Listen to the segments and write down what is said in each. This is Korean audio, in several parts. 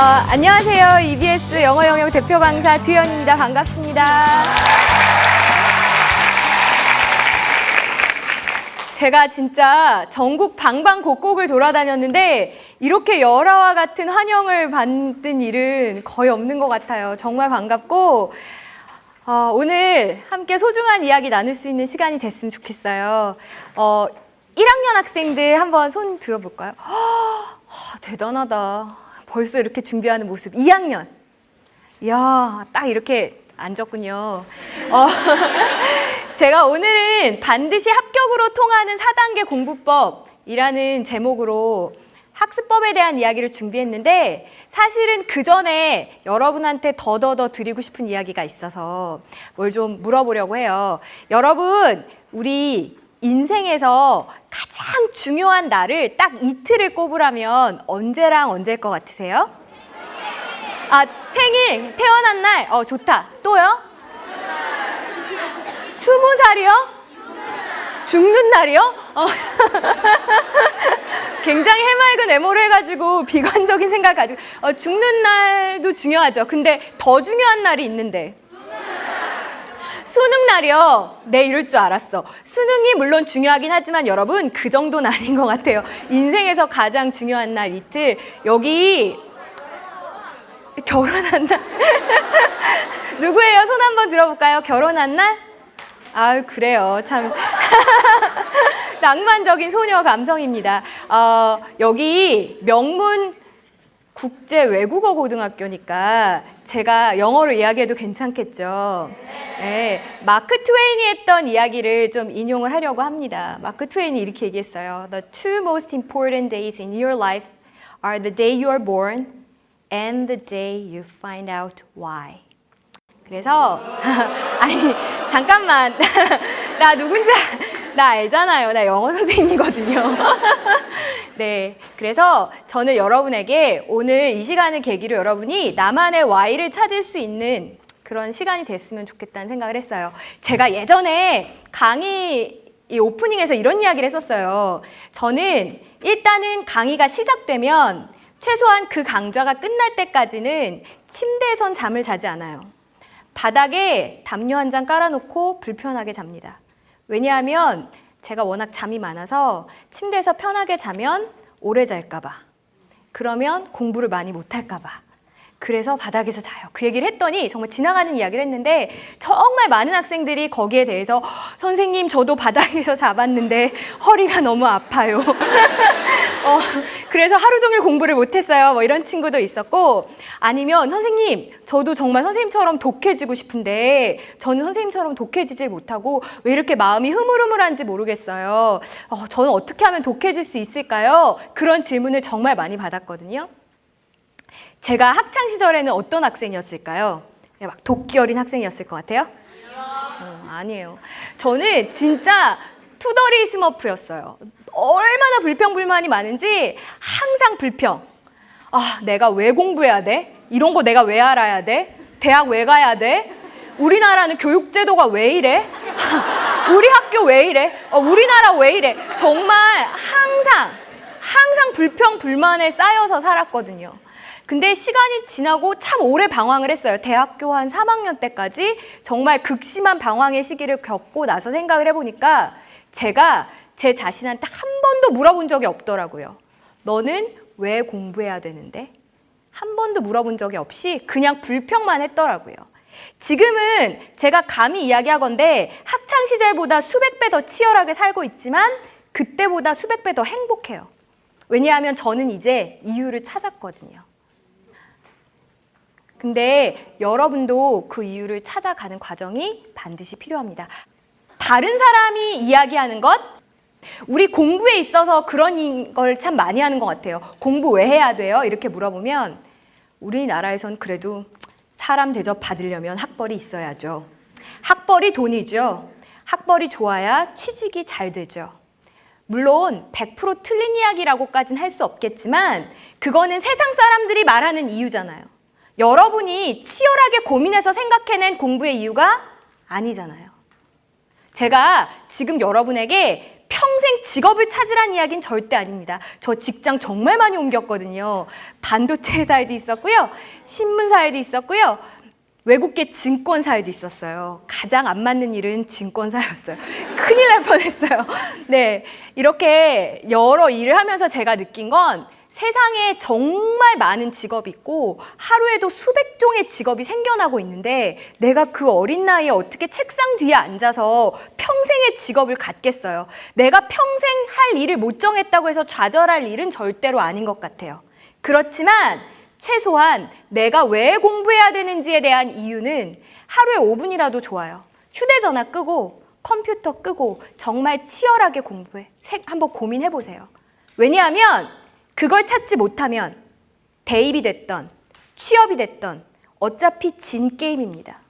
안녕하세요. EBS 영어 영역 대표 강사 주연입니다. 반갑습니다. 제가 진짜 전국 방방곡곡을 돌아다녔는데 이렇게 열화와 같은 환영을 받는 일은 거의 없는 것 같아요. 정말 반갑고 오늘 함께 소중한 이야기 나눌 수 있는 시간이 됐으면 좋겠어요. 1학년 학생들 한번 손 들어볼까요? 대단하다. 벌써 이렇게 준비하는 모습. 2학년. 이야, 딱 이렇게 앉았군요. 제가 오늘은 반드시 합격으로 통하는 4단계 공부법이라는 제목으로 학습법에 대한 이야기를 준비했는데 사실은 그 전에 여러분한테 더더더 드리고 싶은 이야기가 있어서 뭘 좀 물어보려고 해요. 여러분, 우리 인생에서 가장 중요한 날을 딱 이틀을 꼽으라면 언제랑 언제일 것 같으세요? 생일, 태어난 날. 좋다. 또요? 20살이요? 죽는 날이요? 굉장히 해맑은 애모를 해가지고 비관적인 생각을 가지고 죽는 날도 중요하죠. 근데 더 중요한 날이 있는데 수능 날이요? 네, 이럴 줄 알았어. 수능이 물론 중요하긴 하지만 여러분 그 정도는 아닌 것 같아요. 인생에서 가장 중요한 날 이틀. 여기 결혼한 날 누구예요? 손 한번 들어볼까요? 결혼한 날? 그래요. 참 낭만적인 소녀 감성입니다. 여기 명문 국제 외국어 고등학교니까 제가 영어로 이야기해도 괜찮겠죠. 네, 마크 트웨인이 했던 이야기를 좀 인용을 하려고 합니다. 마크 트웨인이 이렇게 얘기했어요. The two most important days in your life are the day you are born and the day you find out why. 그래서 아니 잠깐만 나 누군지 나 알잖아요. 나 영어 선생님이거든요. 네, 그래서 저는 여러분에게 오늘 이 시간을 계기로 여러분이 나만의 Y를 찾을 수 있는 그런 시간이 됐으면 좋겠다는 생각을 했어요. 제가 예전에 강의 이 오프닝에서 이런 이야기를 했었어요. 저는 일단은 강의가 시작되면 최소한 그 강좌가 끝날 때까지는 침대에선 잠을 자지 않아요. 바닥에 담요 한 장 깔아놓고 불편하게 잡니다. 왜냐하면 제가 워낙 잠이 많아서 침대에서 편하게 자면 오래 잘까 봐. 그러면 공부를 많이 못할까 봐. 그래서 바닥에서 자요. 그 얘기를 했더니 정말 지나가는 이야기를 했는데 정말 많은 학생들이 거기에 대해서 선생님 저도 바닥에서 자봤는데 허리가 너무 아파요. 그래서 하루 종일 공부를 못했어요. 뭐 이런 친구도 있었고 아니면 선생님 저도 정말 선생님처럼 독해지고 싶은데 저는 선생님처럼 독해지질 못하고 왜 이렇게 마음이 흐물흐물한지 모르겠어요. 저는 어떻게 하면 독해질 수 있을까요? 그런 질문을 정말 많이 받았거든요. 제가 학창 시절에는 어떤 학생이었을까요? 막 도끼 어린 학생이었을 것 같아요? 아니에요. 저는 진짜 투덜이 스머프였어요. 얼마나 불평불만이 많은지 항상 불평. 내가 왜 공부해야 돼? 이런 거 내가 왜 알아야 돼? 대학 왜 가야 돼? 우리나라는 교육제도가 왜 이래? 우리 학교 왜 이래? 우리나라 왜 이래? 정말 항상 불평불만에 쌓여서 살았거든요. 근데 시간이 지나고 참 오래 방황을 했어요. 대학교 한 3학년 때까지 정말 극심한 방황의 시기를 겪고 나서 생각을 해보니까 제가 제 자신한테 한 번도 물어본 적이 없더라고요. 너는 왜 공부해야 되는데? 한 번도 물어본 적이 없이 그냥 불평만 했더라고요. 지금은 제가 감히 이야기하건대 학창시절보다 수백 배 더 치열하게 살고 있지만 그때보다 수백 배 더 행복해요. 왜냐하면 저는 이제 이유를 찾았거든요. 근데 여러분도 그 이유를 찾아가는 과정이 반드시 필요합니다. 다른 사람이 이야기하는 것, 우리 공부에 있어서 그런 걸 참 많이 하는 것 같아요. 공부 왜 해야 돼요? 이렇게 물어보면 우리나라에선 그래도 사람 대접 받으려면 학벌이 있어야죠. 학벌이 돈이죠. 학벌이 좋아야 취직이 잘 되죠. 물론 100% 틀린 이야기라고까지는 할 수 없겠지만 그거는 세상 사람들이 말하는 이유잖아요. 여러분이 치열하게 고민해서 생각해낸 공부의 이유가 아니잖아요. 제가 지금 여러분에게 평생 직업을 찾으란 이야기는 절대 아닙니다. 저 직장 정말 많이 옮겼거든요. 반도체 회사에도 있었고요. 신문사에도 있었고요. 외국계 증권사에도 있었어요. 가장 안 맞는 일은 증권사였어요. 큰일 날 뻔했어요. 네, 이렇게 여러 일을 하면서 제가 느낀 건 세상에 정말 많은 직업이 있고 하루에도 수백 종의 직업이 생겨나고 있는데 내가 그 어린 나이에 어떻게 책상 뒤에 앉아서 평생의 직업을 갖겠어요. 내가 평생 할 일을 못 정했다고 해서 좌절할 일은 절대로 아닌 것 같아요. 그렇지만 최소한 내가 왜 공부해야 되는지에 대한 이유는 하루에 5분이라도 좋아요. 휴대전화 끄고 컴퓨터 끄고 정말 치열하게 공부해. 한번 고민해 보세요. 왜냐하면 그걸 찾지 못하면 대입이 됐던 취업이 됐던 어차피 진 게임입니다.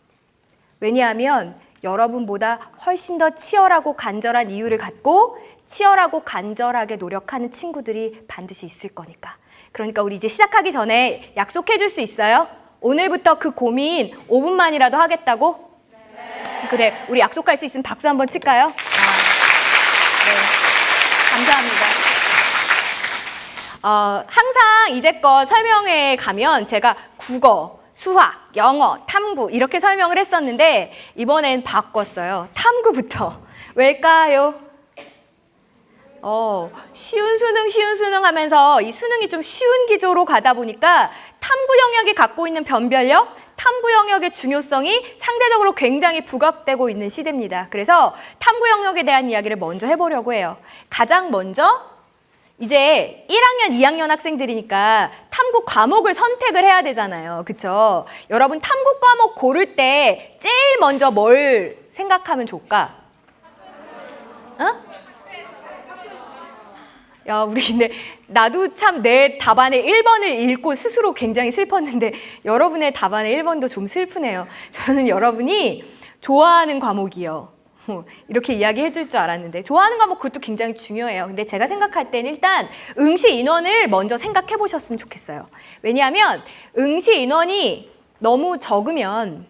왜냐하면 여러분보다 훨씬 더 치열하고 간절한 이유를 갖고 치열하고 간절하게 노력하는 친구들이 반드시 있을 거니까. 그러니까 우리 이제 시작하기 전에 약속해 줄 수 있어요? 오늘부터 그 고민 5분만이라도 하겠다고? 네. 그래, 우리 약속할 수 있으면 박수 한번 칠까요? 네. 감사합니다. 항상 이제껏 설명회에 가면 제가 국어, 수학, 영어, 탐구 이렇게 설명을 했었는데 이번엔 바꿨어요. 탐구부터. 왜일까요? 쉬운 수능 하면서 이 수능이 좀 쉬운 기조로 가다 보니까 탐구 영역이 갖고 있는 변별력, 탐구 영역의 중요성이 상대적으로 굉장히 부각되고 있는 시대입니다. 그래서 탐구 영역에 대한 이야기를 먼저 해보려고 해요. 가장 먼저 이제 1학년, 2학년 학생들이니까 탐구 과목을 선택을 해야 되잖아요. 그쵸? 여러분 탐구 과목 고를 때 제일 먼저 뭘 생각하면 좋을까? 야, 우리 근데 나도 참 내 답안의 1번을 읽고 스스로 굉장히 슬펐는데 여러분의 답안의 1번도 좀 슬프네요. 저는 여러분이 좋아하는 과목이요. 이렇게 이야기해 줄 줄 알았는데 좋아하는 과목 그것도 굉장히 중요해요. 근데 제가 생각할 때는 일단 응시 인원을 먼저 생각해 보셨으면 좋겠어요. 왜냐하면 응시 인원이 너무 적으면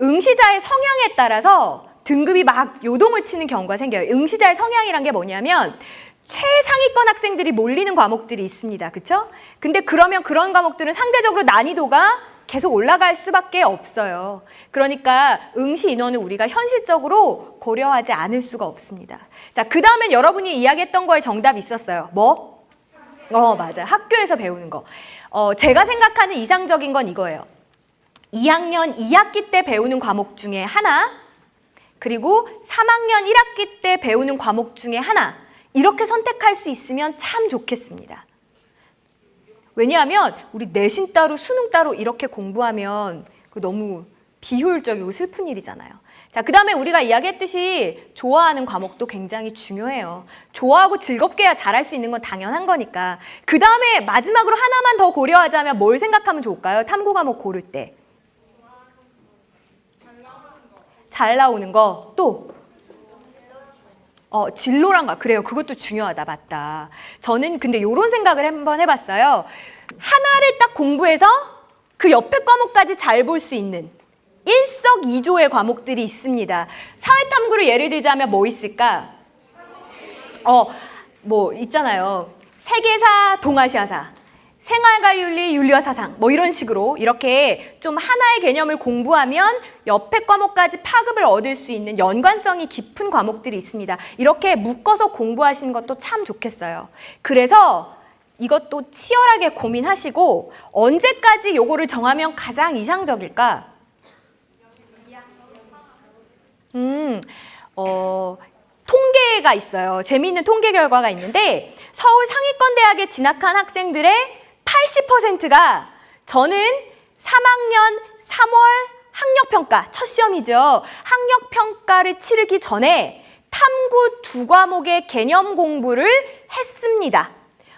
응시자의 성향에 따라서 등급이 막 요동을 치는 경우가 생겨요. 응시자의 성향이란 게 뭐냐면 최상위권 학생들이 몰리는 과목들이 있습니다. 그렇죠? 근데 그러면 그런 과목들은 상대적으로 난이도가 계속 올라갈 수밖에 없어요. 그러니까 응시 인원을 우리가 현실적으로 고려하지 않을 수가 없습니다. 자, 그 다음엔 여러분이 이야기했던 거에 정답이 있었어요. 뭐? 맞아요. 학교에서 배우는 거. 제가 생각하는 이상적인 건 이거예요. 2학년 2학기 때 배우는 과목 중에 하나, 그리고 3학년 1학기 때 배우는 과목 중에 하나, 이렇게 선택할 수 있으면 참 좋겠습니다. 왜냐하면 우리 내신 따로 수능 따로 이렇게 공부하면 너무 비효율적이고 슬픈 일이잖아요. 자, 그 다음에 우리가 이야기했듯이 좋아하는 과목도 굉장히 중요해요. 좋아하고 즐겁게 해야 잘할 수 있는 건 당연한 거니까. 그 다음에 마지막으로 하나만 더 고려하자면 뭘 생각하면 좋을까요? 탐구 과목 고를 때. 잘 나오는 거. 또 진로란가? 그래요. 그것도 중요하다. 맞다. 저는 근데 이런 생각을 한번 해봤어요. 하나를 딱 공부해서 그 옆에 과목까지 잘 볼 수 있는 일석이조의 과목들이 있습니다. 사회탐구를 예를 들자면 뭐 있을까? 뭐 있잖아요. 세계사, 동아시아사, 생활과 윤리, 윤리와 사상 뭐 이런 식으로 이렇게 좀 하나의 개념을 공부하면 옆에 과목까지 파급을 얻을 수 있는 연관성이 깊은 과목들이 있습니다. 이렇게 묶어서 공부하시는 것도 참 좋겠어요. 그래서 이것도 치열하게 고민하시고 언제까지 요거를 정하면 가장 이상적일까? 통계가 있어요. 재미있는 통계 결과가 있는데 서울 상위권 대학에 진학한 학생들의 80%가 저는 3학년 3월 학력평가, 첫 시험이죠. 학력평가를 치르기 전에 탐구 2과목의 개념 공부를 했습니다.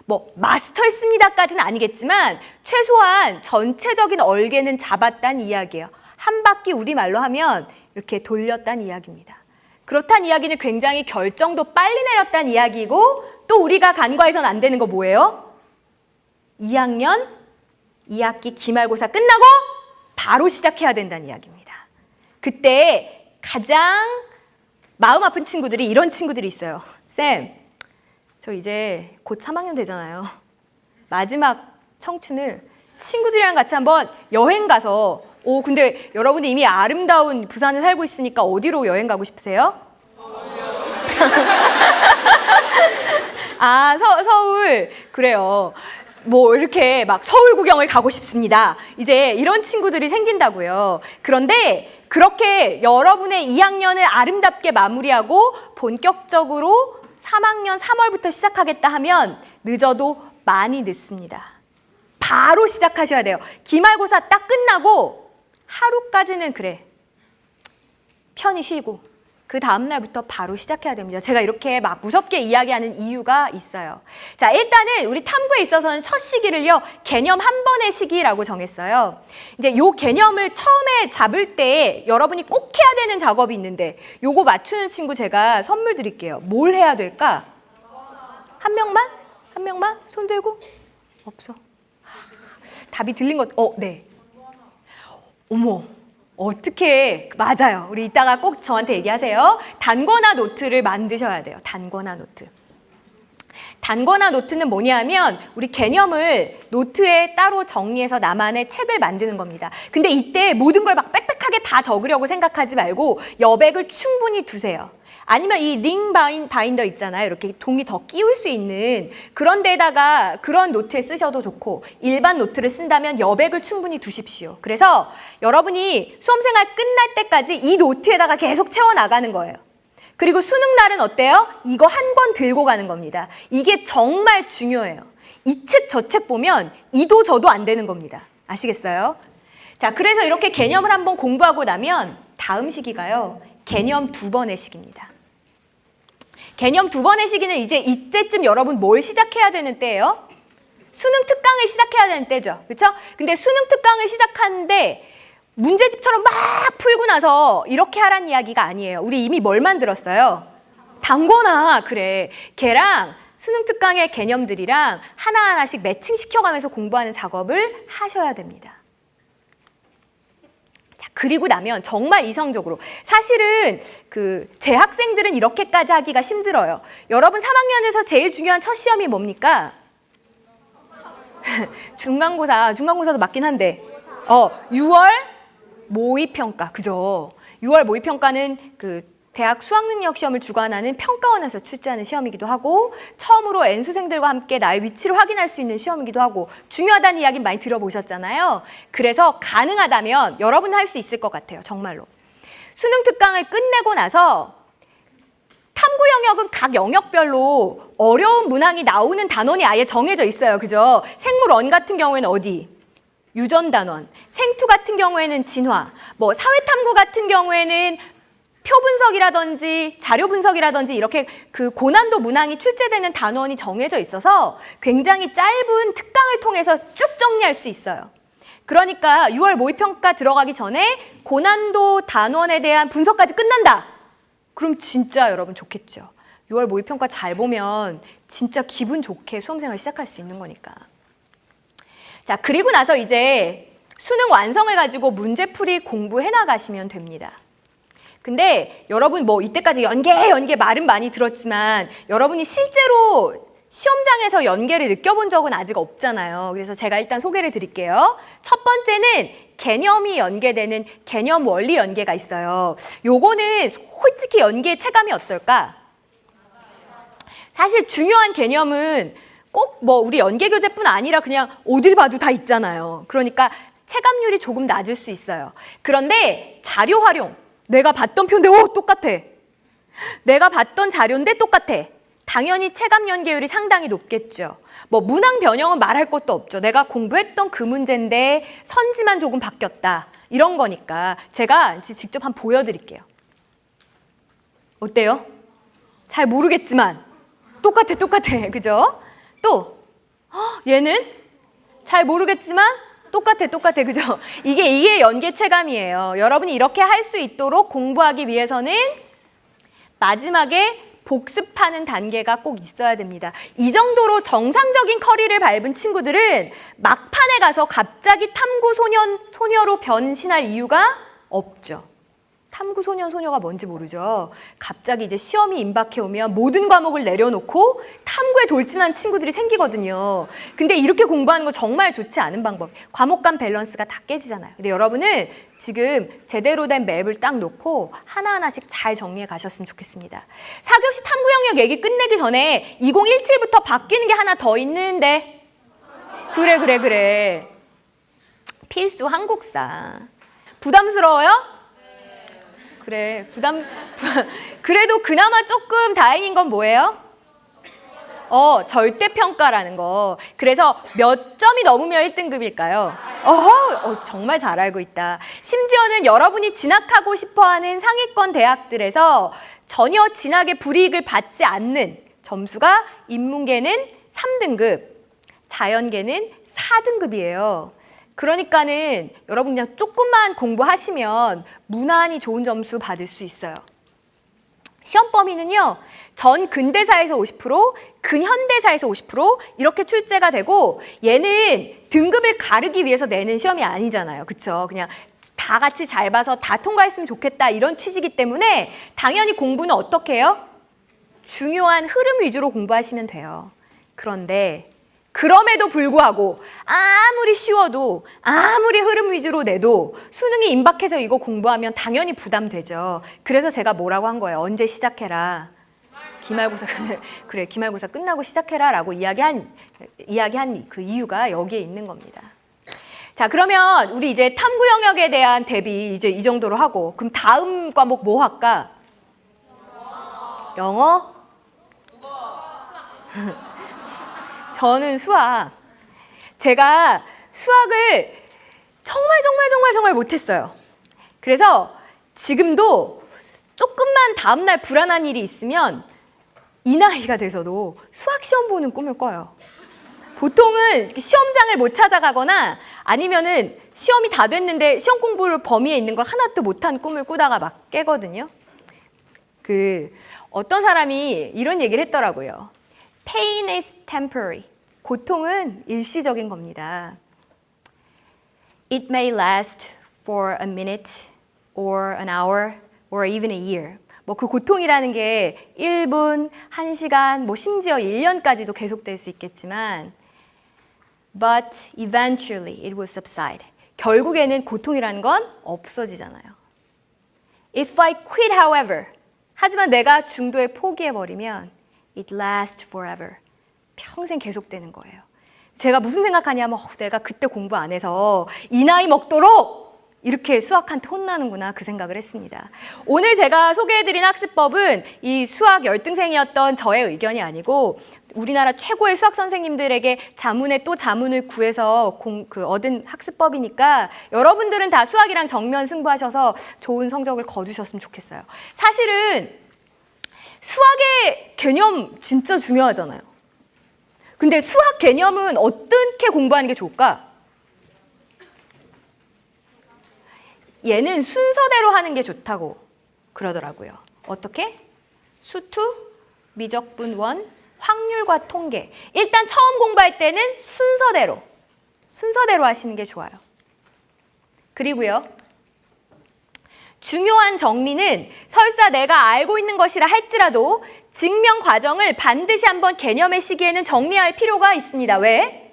뭐 마스터했습니다까지는 아니겠지만 최소한 전체적인 얼개는 잡았다는 이야기예요. 한 바퀴 우리말로 하면 이렇게 돌렸다는 이야기입니다. 그렇다는 이야기는 굉장히 결정도 빨리 내렸다는 이야기이고 또 우리가 간과해서는 안 되는 거 뭐예요? 2학년 2학기 기말고사 끝나고 바로 시작해야 된다는 이야기입니다. 그때 가장 마음 아픈 친구들이 이런 친구들이 있어요. 쌤, 저 이제 곧 3학년 되잖아요. 마지막 청춘을 친구들이랑 같이 한번 여행 가서 근데 여러분들 이미 아름다운 부산에 살고 있으니까 어디로 여행 가고 싶으세요? 아, 서울. 그래요. 뭐 이렇게 막 서울 구경을 가고 싶습니다. 이제 이런 친구들이 생긴다고요. 그런데 그렇게 여러분의 2학년을 아름답게 마무리하고 본격적으로 3학년 3월부터 시작하겠다 하면 늦어도 많이 늦습니다. 바로 시작하셔야 돼요. 기말고사 딱 끝나고 하루까지는 그래. 편히 쉬고 그 다음날부터 바로 시작해야 됩니다. 제가 이렇게 막 무섭게 이야기하는 이유가 있어요. 자, 일단은 우리 탐구에 있어서는 첫 시기를요, 개념 한 번의 시기라고 정했어요. 이제 요 개념을 처음에 잡을 때 여러분이 꼭 해야 되는 작업이 있는데 요거 맞추는 친구 제가 선물 드릴게요. 뭘 해야 될까? 한 명만? 한 명만? 손 들고? 없어. 답이 들린 것, 네. 어머. 어떻게, 맞아요. 우리 이따가 꼭 저한테 얘기하세요. 단권화 노트를 만드셔야 돼요. 단권화 노트. 단권화 노트는 뭐냐면 우리 개념을 노트에 따로 정리해서 나만의 책을 만드는 겁니다. 근데 이때 모든 걸 막 빽빽하게 다 적으려고 생각하지 말고 여백을 충분히 두세요. 아니면 이 링 바인더 있잖아요. 이렇게 종이 더 끼울 수 있는 그런 데다가 그런 노트에 쓰셔도 좋고 일반 노트를 쓴다면 여백을 충분히 두십시오. 그래서 여러분이 수험생활 끝날 때까지 이 노트에다가 계속 채워나가는 거예요. 그리고 수능 날은 어때요? 이거 한 권 들고 가는 겁니다. 이게 정말 중요해요. 이 책 저 책 보면 이도 저도 안 되는 겁니다. 아시겠어요? 자, 그래서 이렇게 개념을 한번 공부하고 나면 다음 시기가요. 개념 2번의 시기입니다. 개념 2번의 시기는 이제 이때쯤 여러분 뭘 시작해야 되는 때예요? 수능 특강을 시작해야 되는 때죠. 그렇죠? 근데 수능 특강을 시작하는데 문제집처럼 막 풀고 나서 이렇게 하란 이야기가 아니에요. 우리 이미 뭘 만들었어요? 단권화. 그래. 걔랑 수능 특강의 개념들이랑 하나하나씩 매칭시켜가면서 공부하는 작업을 하셔야 됩니다. 그리고 나면 정말 이성적으로 사실은 그 재학생들은 이렇게까지 하기가 힘들어요. 여러분 3학년에서 제일 중요한 첫 시험이 뭡니까? 중간고사도 맞긴 한데 6월 모의평가. 그죠? 6월 모의평가는 그 대학 수학능력 시험을 주관하는 평가원에서 출제하는 시험이기도 하고 처음으로 N수생들과 함께 나의 위치를 확인할 수 있는 시험이기도 하고 중요하다는 이야기는 많이 들어보셨잖아요. 그래서 가능하다면 여러분 할 수 있을 것 같아요. 정말로. 수능 특강을 끝내고 나서 탐구 영역은 각 영역별로 어려운 문항이 나오는 단원이 아예 정해져 있어요. 그죠? 생물원 같은 경우에는 어디? 유전단원. 생투 같은 경우에는 진화. 뭐 사회탐구 같은 경우에는 표 분석이라든지 자료 분석이라든지 이렇게 그 고난도 문항이 출제되는 단원이 정해져 있어서 굉장히 짧은 특강을 통해서 쭉 정리할 수 있어요. 그러니까 6월 모의평가 들어가기 전에 고난도 단원에 대한 분석까지 끝난다. 그럼 진짜 여러분 좋겠죠. 6월 모의평가 잘 보면 진짜 기분 좋게 수험생활 시작할 수 있는 거니까. 자, 그리고 나서 이제 수능 완성을 가지고 문제풀이 공부해 나가시면 됩니다. 근데 여러분 뭐 이때까지 연계 말은 많이 들었지만 여러분이 실제로 시험장에서 연계를 느껴본 적은 아직 없잖아요. 그래서 제가 일단 소개를 드릴게요. 첫 번째는 개념이 연계되는 개념 원리 연계가 있어요. 요거는 솔직히 연계 체감이 어떨까? 사실 중요한 개념은 꼭 뭐 우리 연계 교재뿐 아니라 그냥 어딜 봐도 다 있잖아요. 그러니까 체감률이 조금 낮을 수 있어요. 그런데 자료 활용. 내가 봤던 표인데 똑같아. 내가 봤던 자료인데 똑같아. 당연히 체감 연계율이 상당히 높겠죠. 뭐 문항 변형은 말할 것도 없죠. 내가 공부했던 그 문제인데 선지만 조금 바뀌었다. 이런 거니까 제가 직접 한번 보여드릴게요. 어때요? 잘 모르겠지만 똑같아. 그죠? 또 얘는 잘 모르겠지만 똑같아. 그죠? 이게 연계 체감이에요. 여러분이 이렇게 할 수 있도록 공부하기 위해서는 마지막에 복습하는 단계가 꼭 있어야 됩니다. 이 정도로 정상적인 커리를 밟은 친구들은 막판에 가서 갑자기 탐구 소녀로 변신할 이유가 없죠. 탐구 소년 소녀가 뭔지 모르죠. 갑자기 이제 시험이 임박해 오면 모든 과목을 내려놓고 탐구에 돌진한 친구들이 생기거든요. 근데 이렇게 공부하는 거 정말 좋지 않은 방법. 과목 간 밸런스가 다 깨지잖아요. 근데 여러분은 지금 제대로 된 맵을 딱 놓고 하나하나씩 잘 정리해 가셨으면 좋겠습니다. 4교시 탐구 영역 얘기 끝내기 전에 2017부터 바뀌는 게 하나 더 있는데. 그래. 필수 한국사. 부담스러워요? 그래, 그래도 그나마 조금 다행인 건 뭐예요? 절대평가라는 거. 그래서 몇 점이 넘으면 1등급일까요? 정말 잘 알고 있다. 심지어는 여러분이 진학하고 싶어하는 상위권 대학들에서 전혀 진학의 불이익을 받지 않는 점수가 인문계는 3등급, 자연계는 4등급이에요. 그러니까는 여러분 그냥 조금만 공부하시면 무난히 좋은 점수 받을 수 있어요. 시험 범위는요. 전 근대사에서 50%, 근현대사에서 50% 이렇게 출제가 되고 얘는 등급을 가르기 위해서 내는 시험이 아니잖아요. 그렇죠? 그냥 다 같이 잘 봐서 다 통과했으면 좋겠다 이런 취지이기 때문에 당연히 공부는 어떻게 해요? 중요한 흐름 위주로 공부하시면 돼요. 그런데 그럼에도 불구하고 아무리 쉬워도 아무리 흐름 위주로 내도 수능이 임박해서 이거 공부하면 당연히 부담되죠. 그래서 제가 뭐라고 한 거예요. 언제 시작해라. 기말고사 그래 기말고사 끝나고 시작해라 라고 이야기한 그 이유가 여기에 있는 겁니다. 자, 그러면 우리 이제 탐구 영역에 대한 대비 이제 이 정도로 하고 그럼 다음 과목 뭐 할까? 영어? 저는 수학. 제가 수학을 정말 못했어요. 그래서 지금도 조금만 다음날 불안한 일이 있으면 이 나이가 돼서도 수학 시험 보는 꿈을 꿔요. 보통은 시험장을 못 찾아가거나 아니면은 시험이 다 됐는데 시험 공부를 범위에 있는 걸 하나도 못한 꿈을 꾸다가 막 깨거든요. 어떤 사람이 이런 얘기를 했더라고요. Pain is temporary. 고통은 일시적인 겁니다. It may last for a minute or an hour or even a year. 그 고통이라는 게 1분, 1시간, 심지어 1년까지도 계속될 수 있겠지만 but eventually it will subside. 결국에는 고통이라는 건 없어지잖아요. If I quit, however, 하지만 내가 중도에 포기해버리면 it lasts forever. 평생 계속되는 거예요. 제가 무슨 생각하냐면 내가 그때 공부 안 해서 이 나이 먹도록 이렇게 수학한테 혼나는구나 그 생각을 했습니다. 오늘 제가 소개해드린 학습법은 이 수학 열등생이었던 저의 의견이 아니고 우리나라 최고의 수학 선생님들에게 자문에 또 자문을 구해서 얻은 학습법이니까 여러분들은 다 수학이랑 정면 승부하셔서 좋은 성적을 거두셨으면 좋겠어요. 사실은 수학의 개념 진짜 중요하잖아요. 근데 수학 개념은 어떻게 공부하는 게 좋을까? 얘는 순서대로 하는 게 좋다고 그러더라고요. 어떻게? 수투, 미적분, 원, 확률과 통계. 일단 처음 공부할 때는 순서대로 하시는 게 좋아요. 그리고요. 중요한 정리는 설사 내가 알고 있는 것이라 할지라도 증명 과정을 반드시 한번 개념의 시기에는 정리할 필요가 있습니다. 왜?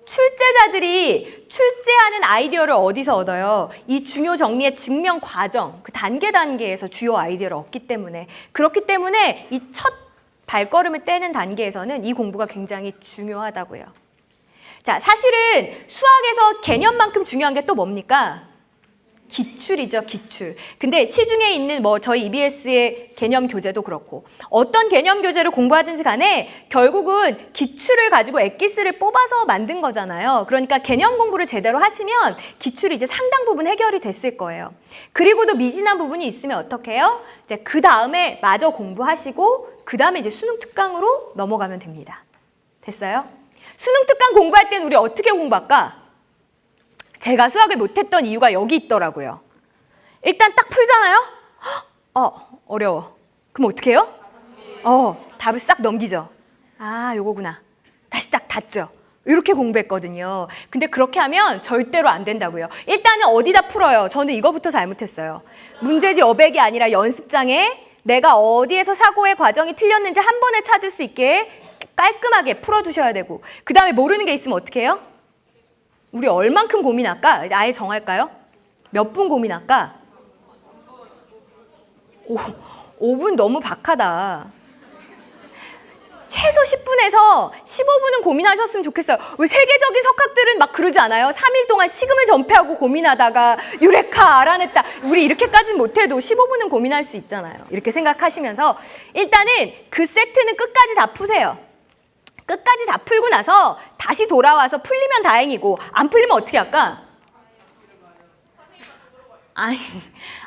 출제자들이 출제하는 아이디어를 어디서 얻어요? 이 중요 정리의 증명 과정, 그 단계에서 주요 아이디어를 얻기 때문에 그렇기 때문에 이 첫 발걸음을 떼는 단계에서는 이 공부가 굉장히 중요하다고요. 자, 사실은 수학에서 개념만큼 중요한 게 또 뭡니까? 기출이죠, 기출. 근데 시중에 있는 저희 EBS의 개념 교재도 그렇고 어떤 개념 교재를 공부하든지 간에 결국은 기출을 가지고 엑기스를 뽑아서 만든 거잖아요. 그러니까 개념 공부를 제대로 하시면 기출이 이제 상당 부분 해결이 됐을 거예요. 그리고도 미진한 부분이 있으면 어떻게 해요? 이제 그 다음에 마저 공부하시고 그 다음에 이제 수능 특강으로 넘어가면 됩니다. 됐어요? 수능 특강 공부할 때는 우리 어떻게 공부할까? 제가 수학을 못했던 이유가 여기 있더라고요. 일단 딱 풀잖아요? 어려워. 그럼 어떻게 해요? 답을 싹 넘기죠. 요거구나. 다시 딱 닫죠. 이렇게 공부했거든요. 근데 그렇게 하면 절대로 안 된다고요. 일단은 어디다 풀어요? 저는 이거부터 잘못했어요. 문제지 여백이 아니라 연습장에 내가 어디에서 사고의 과정이 틀렸는지 한 번에 찾을 수 있게 깔끔하게 풀어두셔야 되고, 그 다음에 모르는 게 있으면 어떻게 해요? 우리 얼만큼 고민할까? 아예 정할까요? 몇 분 고민할까? 5분 너무 박하다. 최소 10분에서 15분은 고민하셨으면 좋겠어요. 왜 세계적인 석학들은 막 그러지 않아요? 3일 동안 식음을 전폐하고 고민하다가 유레카 알아냈다. 우리 이렇게까지는 못해도 15분은 고민할 수 있잖아요. 이렇게 생각하시면서 일단은 그 세트는 끝까지 다 푸세요. 끝까지 다 풀고 나서 다시 돌아와서 풀리면 다행이고 안 풀리면 어떻게 할까?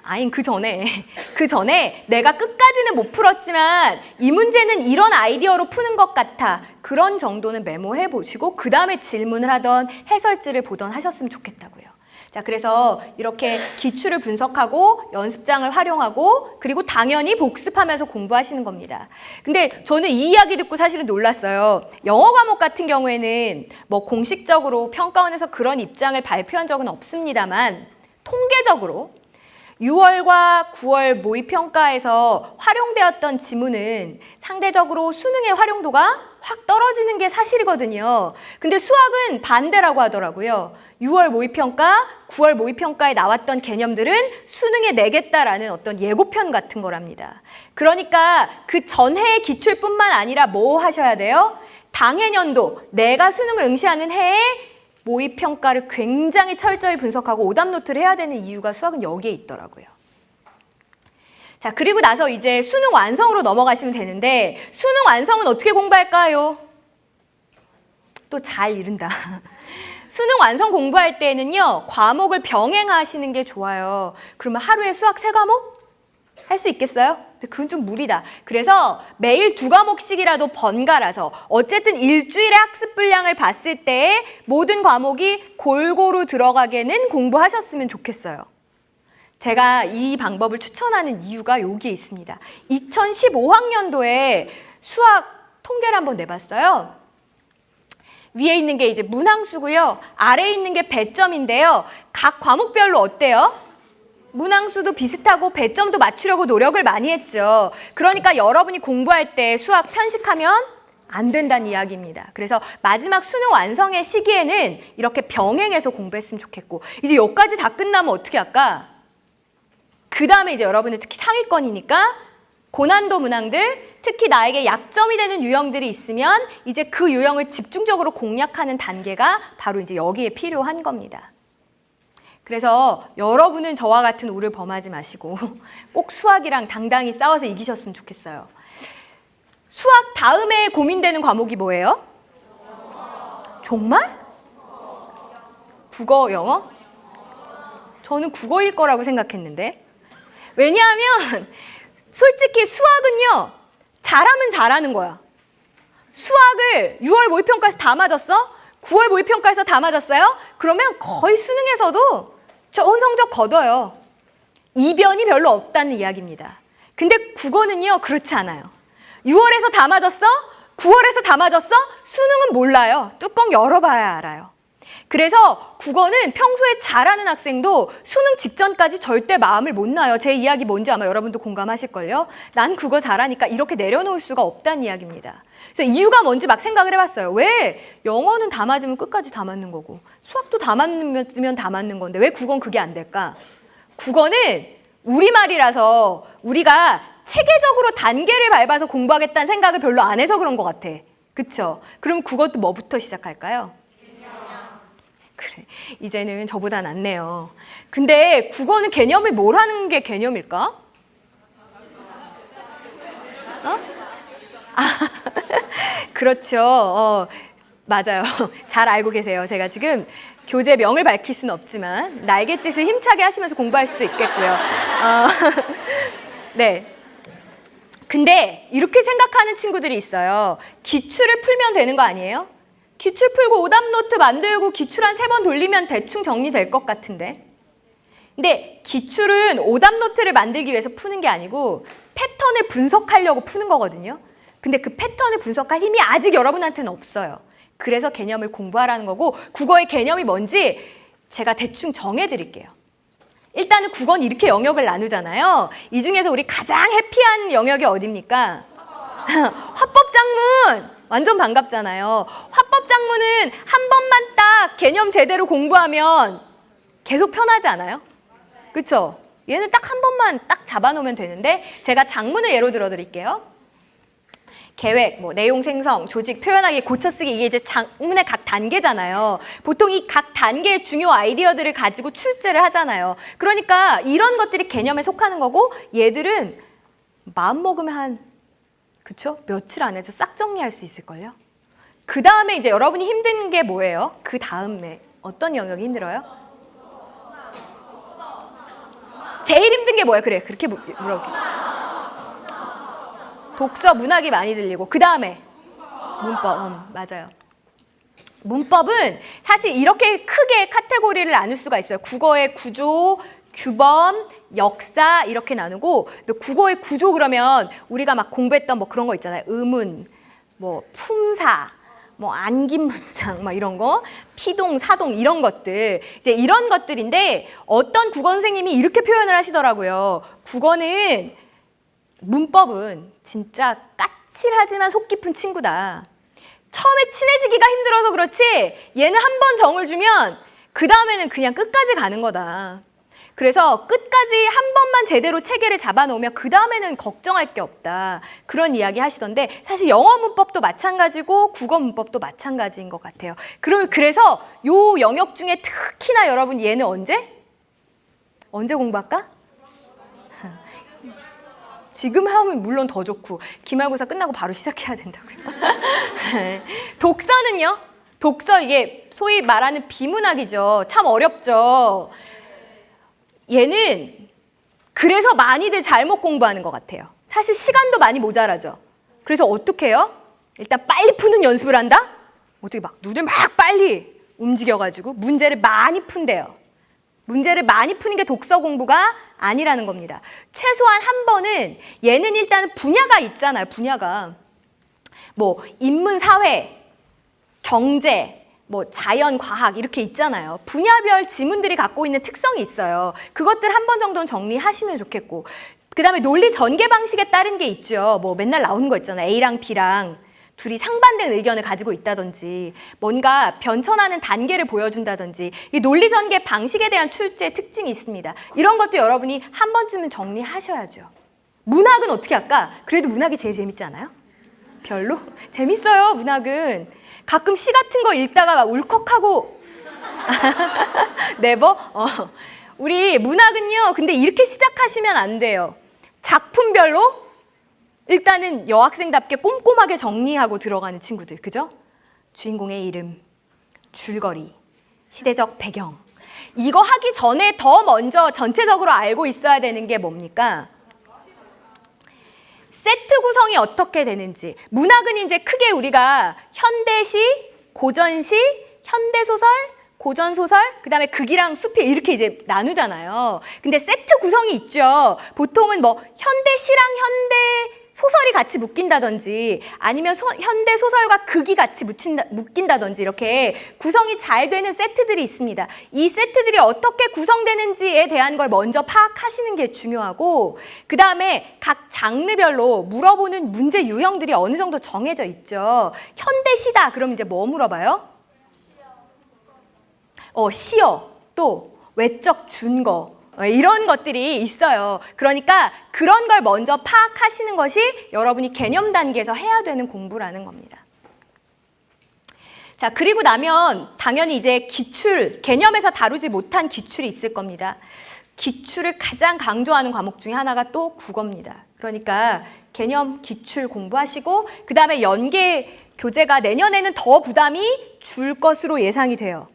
아니 그 전에 내가 끝까지는 못 풀었지만 이 문제는 이런 아이디어로 푸는 것 같아. 그런 정도는 메모해 보시고 그 다음에 질문을 하던 해설지를 보던 하셨으면 좋겠다고요. 자, 그래서 이렇게 기출을 분석하고 연습장을 활용하고 그리고 당연히 복습하면서 공부하시는 겁니다. 근데 저는 이 이야기 듣고 사실은 놀랐어요. 영어 과목 같은 경우에는 뭐 공식적으로 평가원에서 그런 입장을 발표한 적은 없습니다만 통계적으로 6월과 9월 모의평가에서 활용되었던 지문은 상대적으로 수능의 활용도가 확 떨어지는 게 사실이거든요. 근데 수학은 반대라고 하더라고요. 6월 모의평가, 9월 모의평가에 나왔던 개념들은 수능에 내겠다라는 어떤 예고편 같은 거랍니다. 그러니까 그 전해의 기출뿐만 아니라 뭐 하셔야 돼요? 당해년도 내가 수능을 응시하는 해에 모의평가를 굉장히 철저히 분석하고 오답노트를 해야 되는 이유가 수학은 여기에 있더라고요. 자, 그리고 나서 이제 수능 완성으로 넘어가시면 되는데 수능 완성은 어떻게 공부할까요? 또 잘 이른다. 수능 완성 공부할 때는요, 과목을 병행하시는 게 좋아요. 그러면 하루에 수학 3과목? 할 수 있겠어요? 근데 그건 좀 무리다. 그래서 매일 2과목씩이라도 번갈아서 어쨌든 일주일의 학습 분량을 봤을 때 모든 과목이 골고루 들어가게는 공부하셨으면 좋겠어요. 제가 이 방법을 추천하는 이유가 여기에 있습니다. 2015학년도에 수학 통계를 한번 내봤어요. 위에 있는 게 이제 문항수고요. 아래에 있는 게 배점인데요. 각 과목별로 어때요? 문항수도 비슷하고 배점도 맞추려고 노력을 많이 했죠. 그러니까 여러분이 공부할 때 수학 편식하면 안 된다는 이야기입니다. 그래서 마지막 수능 완성의 시기에는 이렇게 병행해서 공부했으면 좋겠고, 이제 여기까지 다 끝나면 어떻게 할까? 그 다음에 이제 여러분은 특히 상위권이니까 고난도 문항들, 특히 나에게 약점이 되는 유형들이 있으면 이제 그 유형을 집중적으로 공략하는 단계가 바로 이제 여기에 필요한 겁니다. 그래서 여러분은 저와 같은 오를 범하지 마시고 꼭 수학이랑 당당히 싸워서 이기셨으면 좋겠어요. 수학 다음에 고민되는 과목이 뭐예요? 정말? 국어, 영어? 저는 국어일 거라고 생각했는데. 왜냐하면 솔직히 수학은요, 잘하면 잘하는 거야. 수학을 6월 모의평가에서 다 맞았어? 9월 모의평가에서 다 맞았어요? 그러면 거의 수능에서도 좋은 성적 거둬요. 이변이 별로 없다는 이야기입니다. 근데 국어는요, 그렇지 않아요. 6월에서 다 맞았어? 9월에서 다 맞았어? 수능은 몰라요. 뚜껑 열어봐야 알아요. 그래서 국어는 평소에 잘하는 학생도 수능 직전까지 절대 마음을 못 놔요. 제 이야기 뭔지 아마 여러분도 공감하실걸요. 난 국어 잘하니까 이렇게 내려놓을 수가 없다는 이야기입니다. 그래서 이유가 뭔지 막 생각을 해봤어요. 왜 영어는 다 맞으면 끝까지 다 맞는 거고 수학도 다 맞으면 다 맞는 건데 왜 국어는 그게 안 될까? 국어는 우리말이라서 우리가 체계적으로 단계를 밟아서 공부하겠다는 생각을 별로 안 해서 그런 것 같아. 그쵸? 그럼 국어도 뭐부터 시작할까요? 그래, 이제는 저보다 낫네요. 근데 국어는 개념을 뭘 하는 게 개념일까? 그렇죠. 맞아요. 잘 알고 계세요. 제가 지금 교재명을 밝힐 수는 없지만 날갯짓을 힘차게 하시면서 공부할 수도 있겠고요. 네. 근데 이렇게 생각하는 친구들이 있어요. 기출을 풀면 되는 거 아니에요? 기출 풀고 오답노트 만들고 기출 한 3번 돌리면 대충 정리될 것 같은데. 근데 기출은 오답노트를 만들기 위해서 푸는 게 아니고 패턴을 분석하려고 푸는 거거든요. 근데 그 패턴을 분석할 힘이 아직 여러분한테는 없어요. 그래서 개념을 공부하라는 거고 국어의 개념이 뭔지 제가 대충 정해드릴게요. 일단은 국어는 이렇게 영역을 나누잖아요. 이 중에서 우리 가장 해피한 영역이 어디입니까? 화법작문! 완전 반갑잖아요. 화법작문은 한 번만 딱 개념 제대로 공부하면 계속 편하지 않아요? 그쵸? 얘는 딱 한 번만 딱 잡아놓으면 되는데 제가 작문을 예로 들어드릴게요. 계획, 뭐 내용 생성, 조직, 표현하기, 고쳐쓰기 이게 이제 작문의 각 단계잖아요. 보통 이 각 단계의 중요 아이디어들을 가지고 출제를 하잖아요. 그러니까 이런 것들이 개념에 속하는 거고 얘들은 마음 먹으면 한 그쵸? 며칠 안에도 싹 정리할 수 있을걸요? 그 다음에 이제 여러분이 힘든 게 뭐예요? 그 다음에 어떤 영역이 힘들어요? 제일 힘든 게 뭐예요? 그래, 그렇게 물어볼게요. 독서, 문학이 많이 들리고 그 다음에 문법, 맞아요. 문법은 사실 이렇게 크게 카테고리를 나눌 수가 있어요. 국어의 구조, 규범, 역사 이렇게 나누고 국어의 구조 그러면 우리가 막 공부했던 뭐 그런 거 있잖아요. 의문, 뭐 품사, 뭐 안긴 문장 막 이런 거, 피동, 사동 이런 것들 이제 이런 것들인데 어떤 국어 선생님이 이렇게 표현을 하시더라고요. 국어는 문법은 진짜 까칠하지만 속 깊은 친구다. 처음에 친해지기가 힘들어서 그렇지 얘는 한 번 정을 주면 그 다음에는 그냥 끝까지 가는 거다. 그래서 끝까지 한 번만 제대로 체계를 잡아놓으면 그 다음에는 걱정할 게 없다. 그런 이야기 하시던데 사실 영어 문법도 마찬가지고 국어 문법도 마찬가지인 것 같아요. 그래서 요 영역 중에 특히나 여러분 얘는 언제 공부할까? 지금 하면 물론 더 좋고 기말고사 끝나고 바로 시작해야 된다고요. 독서는요? 독서 이게 소위 말하는 비문학이죠. 참 어렵죠. 얘는 그래서 많이들 잘못 공부하는 것 같아요. 사실 시간도 많이 모자라죠. 그래서 어떻게 해요? 일단 빨리 푸는 연습을 한다? 어떻게 막 눈을 막 빨리 움직여가지고 문제를 많이 푼대요. 문제를 많이 푸는 게 독서 공부가 아니라는 겁니다. 최소한 한 번은 얘는 일단 분야가 있잖아요. 분야가 뭐 인문, 사회, 경제, 뭐 자연, 과학 이렇게 있잖아요. 분야별 지문들이 갖고 있는 특성이 있어요. 그것들 한 번 정도는 정리하시면 좋겠고 그 다음에 논리 전개 방식에 따른 게 있죠. 뭐 맨날 나오는 거 있잖아요. A랑 B랑 둘이 상반된 의견을 가지고 있다든지 뭔가 변천하는 단계를 보여준다든지 이 논리 전개 방식에 대한 출제 특징이 있습니다. 이런 것도 여러분이 한 번쯤은 정리하셔야죠. 문학은 어떻게 할까? 그래도 문학이 제일 재밌지 않아요? 별로? 재밌어요. 문학은. 가끔 시 같은 거 읽다가 막 울컥하고 네버? 우리 문학은요. 근데 이렇게 시작하시면 안 돼요. 작품별로 일단은 여학생답게 꼼꼼하게 정리하고 들어가는 친구들. 그죠? 주인공의 이름, 줄거리, 시대적 배경. 이거 하기 전에 더 먼저 전체적으로 알고 있어야 되는 게 뭡니까? 세트 구성이 어떻게 되는지. 문학은 이제 크게 우리가 현대시, 고전시, 현대소설, 고전소설, 그 다음에 극이랑 수필 이렇게 이제 나누잖아요. 근데 세트 구성이 있죠. 보통은 뭐 현대시랑 현대소설이 같이 묶인다든지 아니면 현대소설과 극이 같이 묶인다든지 이렇게 구성이 잘 되는 세트들이 있습니다. 이 세트들이 어떻게 구성되는지에 대한 걸 먼저 파악하시는 게 중요하고 그 다음에 각 장르별로 물어보는 문제 유형들이 어느 정도 정해져 있죠. 현대시다 그럼 이제 뭐 물어봐요? 시어, 또 외적 준거 이런 것들이 있어요. 그러니까 그런 걸 먼저 파악하시는 것이 여러분이 개념 단계에서 해야 되는 공부라는 겁니다. 자, 그리고 나면 당연히 이제 기출, 개념에서 다루지 못한 기출이 있을 겁니다. 기출을 가장 강조하는 과목 중에 하나가 또 국어입니다. 그러니까 개념 기출 공부하시고 그 다음에 연계 교재가 내년에는 더 부담이 줄 것으로 예상이 돼요.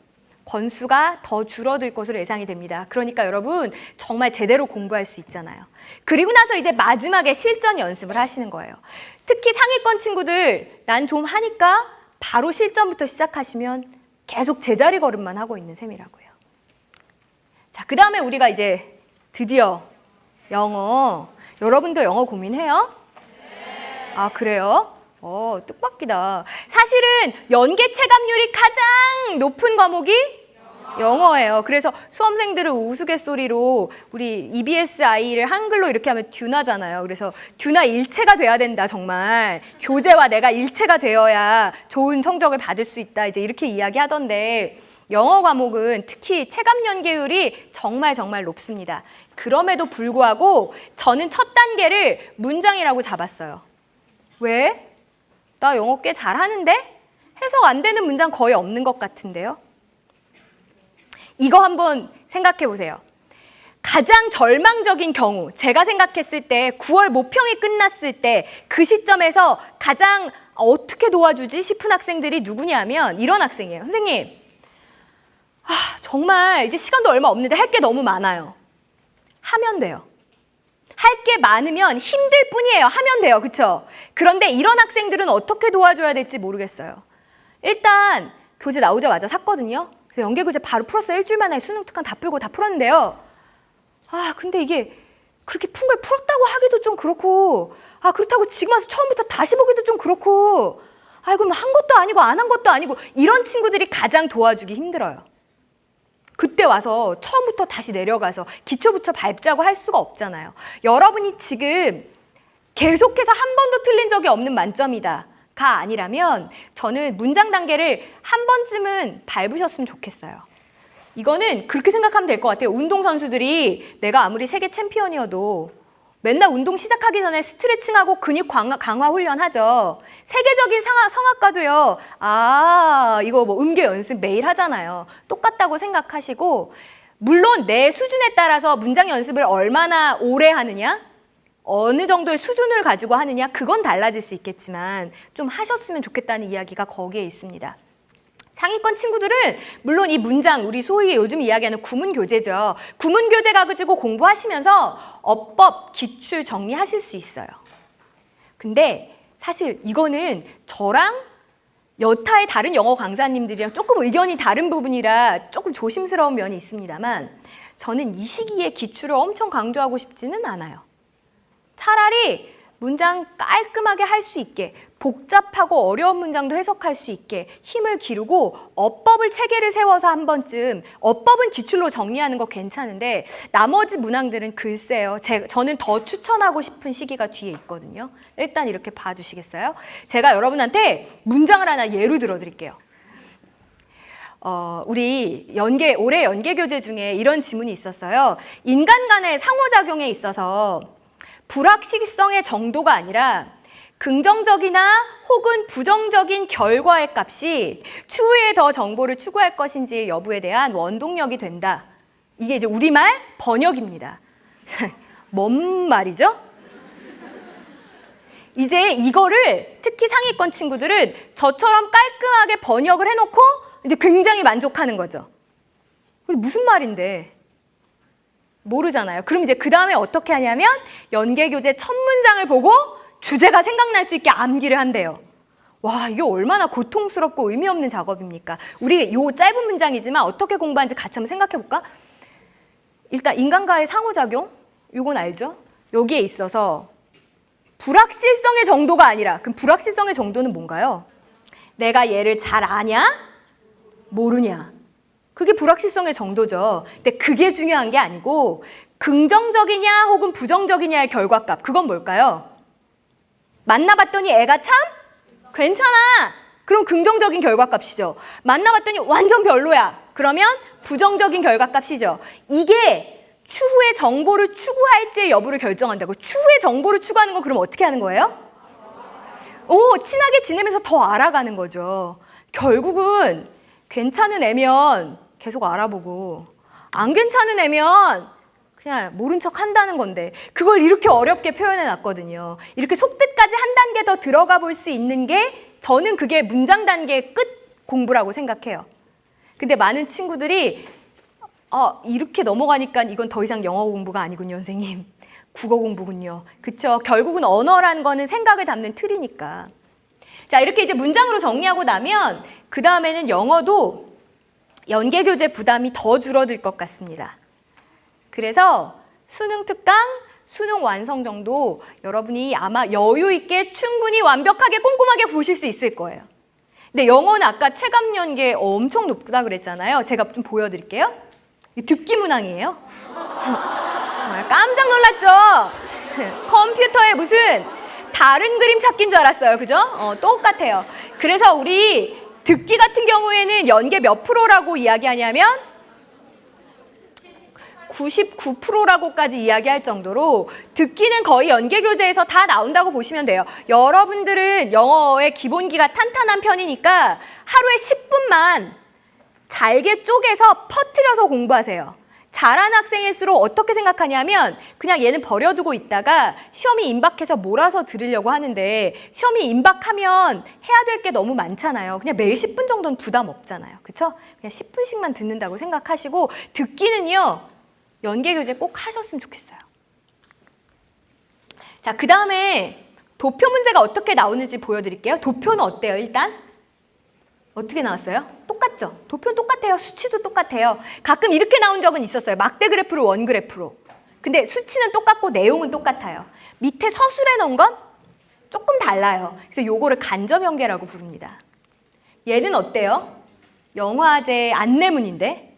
권수가 더 줄어들 것으로 예상이 됩니다. 그러니까 여러분 정말 제대로 공부할 수 있잖아요. 그리고 나서 이제 마지막에 실전 연습을 하시는 거예요. 특히 상위권 친구들 난 좀 하니까 바로 실전부터 시작하시면 계속 제자리 걸음만 하고 있는 셈이라고요. 자, 그 다음에 우리가 이제 드디어 영어. 여러분도 영어 고민해요? 네. 아, 그래요? 뜻밖이다. 사실은 연계 체감률이 가장 높은 과목이 영어예요. 그래서 수험생들은 우스갯소리로 우리 EBS-I를 한글로 이렇게 하면 듀나잖아요. 그래서 듀나 일체가 돼야 된다, 정말. 교재와 내가 일체가 되어야 좋은 성적을 받을 수 있다. 이제 이렇게 이야기하던데 영어 과목은 특히 체감 연계율이 정말 높습니다. 그럼에도 불구하고 저는 첫 단계를 문장이라고 잡았어요. 왜? 나 영어 꽤 잘하는데? 해석 안 되는 문장 거의 없는 것 같은데요? 이거 한번 생각해 보세요. 가장 절망적인 경우, 제가 생각했을 때 9월 모평이 끝났을 때 그 시점에서 가장 어떻게 도와주지 싶은 학생들이 누구냐면 이런 학생이에요. 선생님, 정말 이제 시간도 얼마 없는데 할 게 너무 많아요. 하면 돼요. 할 게 많으면 힘들 뿐이에요. 하면 돼요. 그쵸? 그런데 이런 학생들은 어떻게 도와줘야 될지 모르겠어요. 일단 교재 나오자마자 샀거든요. 그래서 연계교재 바로 풀었어요. 일주일 만에 수능 특강 다 풀고 다 풀었는데요. 근데 이게 그렇게 푼 걸 풀었다고 하기도 좀 그렇고, 그렇다고 지금 와서 처음부터 다시 보기도 좀 그렇고, 그럼 한 것도 아니고 안 한 것도 아니고, 이런 친구들이 가장 도와주기 힘들어요. 그때 와서 처음부터 다시 내려가서 기초부터 밟자고 할 수가 없잖아요. 여러분이 지금 계속해서 한 번도 틀린 적이 없는 만점이다 가 아니라면 저는 문장 단계를 한 번쯤은 밟으셨으면 좋겠어요. 이거는 그렇게 생각하면 될 것 같아요. 운동선수들이 내가 아무리 세계 챔피언이어도 맨날 운동 시작하기 전에 스트레칭하고 근육 강화 훈련하죠. 세계적인 성악가도요. 이거 뭐 음계 연습 매일 하잖아요. 똑같다고 생각하시고, 물론 내 수준에 따라서 문장 연습을 얼마나 오래 하느냐, 어느 정도의 수준을 가지고 하느냐, 그건 달라질 수 있겠지만 좀 하셨으면 좋겠다는 이야기가 거기에 있습니다. 상위권 친구들은 물론 이 문장, 우리 소위 요즘 이야기하는 구문교재죠. 구문교재 가지고 공부하시면서 어법, 기출 정리하실 수 있어요. 근데 사실 이거는 저랑 여타의 다른 영어 강사님들이랑 조금 의견이 다른 부분이라 조금 조심스러운 면이 있습니다만 저는 이 시기에 기출을 엄청 강조하고 싶지는 않아요. 차라리 문장 깔끔하게 할 수 있게, 복잡하고 어려운 문장도 해석할 수 있게 힘을 기르고 어법을 체계를 세워서 한 번쯤, 어법은 기출로 정리하는 거 괜찮은데 나머지 문항들은 글쎄요. 저는 더 추천하고 싶은 시기가 뒤에 있거든요. 일단 이렇게 봐주시겠어요? 제가 여러분한테 문장을 하나 예로 들어드릴게요. 우리 올해 연계교재 중에 이런 지문이 있었어요. 인간 간의 상호작용에 있어서 불확실성의 정도가 아니라 긍정적이나 혹은 부정적인 결과의 값이 추후에 더 정보를 추구할 것인지 여부에 대한 원동력이 된다. 이게 이제 우리말 번역입니다. 뭔 말이죠? 이제 이거를 특히 상위권 친구들은 저처럼 깔끔하게 번역을 해놓고 이제 굉장히 만족하는 거죠. 무슨 말인데? 모르잖아요. 그럼 이제 그 다음에 어떻게 하냐면 연계교재 첫 문장을 보고 주제가 생각날 수 있게 암기를 한대요. 와, 이게 얼마나 고통스럽고 의미 없는 작업입니까? 우리 요 짧은 문장이지만 어떻게 공부하는지 같이 한번 생각해 볼까? 일단 인간과의 상호작용, 요건 알죠? 여기에 있어서 불확실성의 정도가 아니라, 그럼 불확실성의 정도는 뭔가요? 내가 얘를 잘 아냐? 모르냐? 그게 불확실성의 정도죠. 근데 그게 중요한 게 아니고 긍정적이냐 혹은 부정적이냐의 결과값, 그건 뭘까요? 만나봤더니 애가 참 괜찮아. 그럼 긍정적인 결과값이죠. 만나봤더니 완전 별로야. 그러면 부정적인 결과값이죠. 이게 추후에 정보를 추구할지의 여부를 결정한다고. 추후에 정보를 추구하는 건 그럼 어떻게 하는 거예요? 친하게 지내면서 더 알아가는 거죠. 결국은 괜찮은 애면 계속 알아보고 안 괜찮은 애면 그냥 모른 척 한다는 건데 그걸 이렇게 어렵게 표현해 놨거든요. 이렇게 속뜻까지 한 단계 더 들어가 볼 수 있는 게 저는 그게 문장 단계의 끝 공부라고 생각해요. 근데 많은 친구들이 이렇게 넘어가니까 이건 더 이상 영어 공부가 아니군요, 선생님. 국어 공부군요. 그쵸? 결국은 언어란 거는 생각을 담는 틀이니까. 자, 이렇게 이제 문장으로 정리하고 나면 그 다음에는 영어도 연계교재 부담이 더 줄어들 것 같습니다. 그래서 수능 특강 수능 완성 정도 여러분이 아마 여유 있게 충분히 완벽하게 꼼꼼하게 보실 수 있을 거예요. 근데 영어는 아까 체감 연계 엄청 높다 그랬잖아요. 제가 좀 보여드릴게요. 듣기 문항이에요. 깜짝 놀랐죠? 컴퓨터에 무슨 다른 그림 찾기인 줄 알았어요. 그죠? 똑같아요. 그래서 우리 듣기 같은 경우에는 연계 몇 프로라고 이야기하냐면 99%라고까지 이야기할 정도로 듣기는 거의 연계 교재에서 다 나온다고 보시면 돼요. 여러분들은 영어의 기본기가 탄탄한 편이니까 하루에 10분만 잘게 쪼개서 퍼뜨려서 공부하세요. 잘하는 학생일수록 어떻게 생각하냐면 그냥 얘는 버려두고 있다가 시험이 임박해서 몰아서 들으려고 하는데 시험이 임박하면 해야 될 게 너무 많잖아요. 그냥 매일 10분 정도는 부담 없잖아요. 그렇죠? 그냥 10분씩만 듣는다고 생각하시고 듣기는요. 연계 교재 꼭 하셨으면 좋겠어요. 자, 그 다음에 도표 문제가 어떻게 나오는지 보여드릴게요. 도표는 어때요, 일단? 어떻게 나왔어요? 똑같죠? 도표는 똑같아요. 수치도 똑같아요. 가끔 이렇게 나온 적은 있었어요. 막대 그래프로 원 그래프로. 근데 수치는 똑같고 내용은 똑같아요. 밑에 서술해 놓은 건 조금 달라요. 그래서 요거를 간접 연계라고 부릅니다. 얘는 어때요? 영화제 안내문인데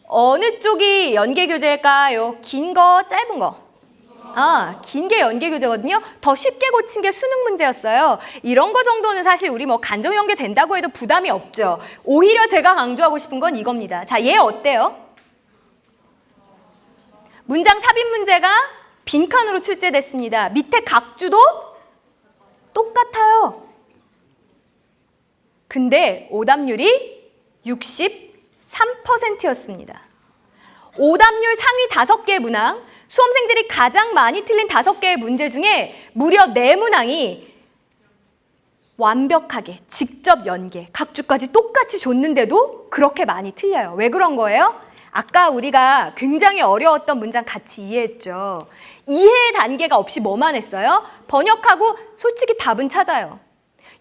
어느 쪽이 연계 교재일까요? 긴 거, 짧은 거? 긴 게 연계 교재거든요. 더 쉽게 고친 게 수능 문제였어요. 이런 거 정도는 사실 우리 뭐 간접 연계 된다고 해도 부담이 없죠. 오히려 제가 강조하고 싶은 건 이겁니다. 자, 얘 어때요? 문장 삽입 문제가 빈칸으로 출제됐습니다. 밑에 각주도 똑같아요. 근데 오답률이 63%였습니다. 오답률 상위 5개의 문항, 수험생들이 가장 많이 틀린 5개의 문제 중에 무려 4문항이 완벽하게 직접 연계, 각주까지 똑같이 줬는데도 그렇게 많이 틀려요. 왜 그런 거예요? 아까 우리가 굉장히 어려웠던 문장 같이 이해했죠. 이해 단계가 없이 뭐만 했어요? 번역하고 솔직히 답은 찾아요.